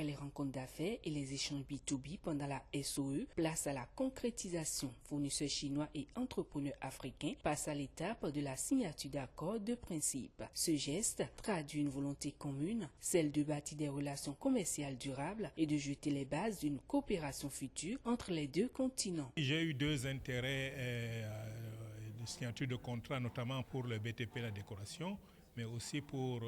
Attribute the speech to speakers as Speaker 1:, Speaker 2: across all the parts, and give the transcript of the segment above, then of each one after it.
Speaker 1: Après les rencontres d'affaires et les échanges B2B pendant la SOE, place à la concrétisation. Fournisseurs chinois et entrepreneurs africains passent à l'étape de la signature d'accords de principe. Ce geste traduit une volonté commune, celle de bâtir des relations commerciales durables et de jeter les bases d'une coopération future entre les deux continents.
Speaker 2: J'ai eu deux intérêts de signature de contrat, notamment pour le BTP, la décoration, mais aussi pour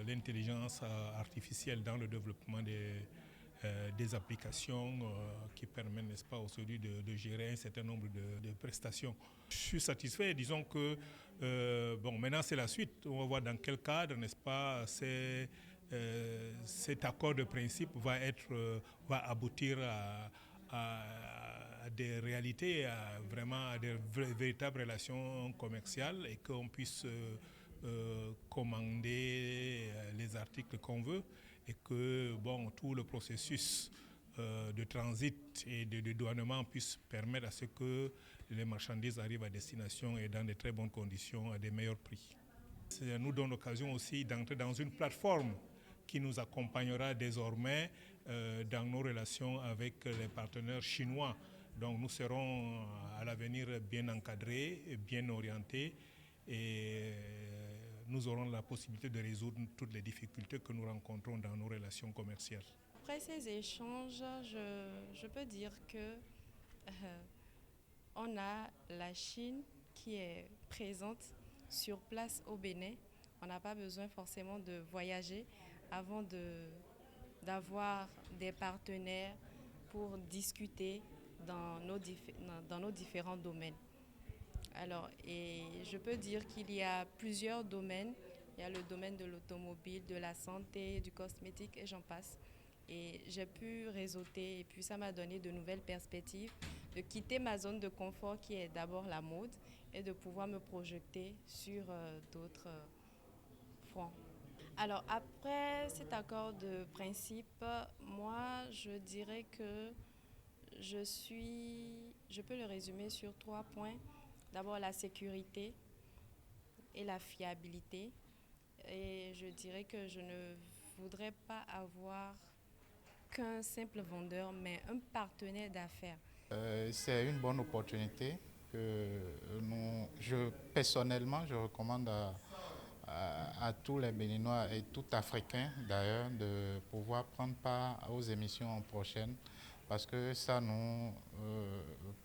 Speaker 2: l'intelligence artificielle dans le développement des applications qui permettent, n'est-ce pas, aujourd'hui de gérer un certain nombre de prestations. Je suis satisfait, disons que maintenant c'est la suite. On va voir dans quel cadre, n'est-ce pas, cet accord de principe va aboutir à des réalités, à des véritables relations commerciales et qu'on puisse commander les articles qu'on veut et que tout le processus de transit et de douanement puisse permettre à ce que les marchandises arrivent à destination et dans de très bonnes conditions à des meilleurs prix. Ça nous donne l'occasion aussi d'entrer dans une plateforme qui nous accompagnera désormais dans nos relations avec les partenaires chinois. Donc nous serons à l'avenir bien encadrés, bien orientés et nous aurons la possibilité de résoudre toutes les difficultés que nous rencontrons dans nos relations commerciales.
Speaker 3: Après ces échanges, je peux dire que on a la Chine qui est présente sur place au Bénin. On n'a pas besoin forcément de voyager avant d'avoir des partenaires pour discuter dans nos différents domaines. Alors, et je peux dire qu'il y a plusieurs domaines. Il y a le domaine de l'automobile, de la santé, du cosmétique et j'en passe. Et j'ai pu réseauter et puis ça m'a donné de nouvelles perspectives de quitter ma zone de confort qui est d'abord la mode et de pouvoir me projeter sur d'autres fronts. Alors après cet accord de principe, moi je dirais que je peux le résumer sur 3 points. D'abord la sécurité et la fiabilité. Et je dirais que je ne voudrais pas avoir qu'un simple vendeur, mais un partenaire d'affaires.
Speaker 4: C'est une bonne opportunité que personnellement, je recommande à tous les Béninois et tout Africains d'ailleurs de pouvoir prendre part aux émissions prochaines parce que ça nous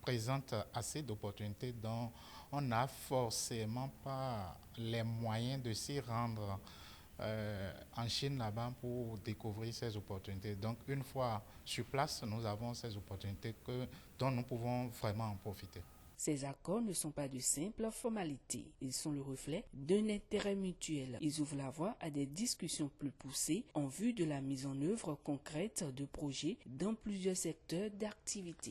Speaker 4: présente assez d'opportunités dont on n'a forcément pas les moyens de s'y rendre en Chine là-bas pour découvrir ces opportunités. Donc une fois sur place, nous avons ces opportunités dont nous pouvons vraiment en profiter.
Speaker 1: Ces accords ne sont pas de simples formalités. Ils sont le reflet d'un intérêt mutuel. Ils ouvrent la voie à des discussions plus poussées en vue de la mise en œuvre concrète de projets dans plusieurs secteurs d'activité.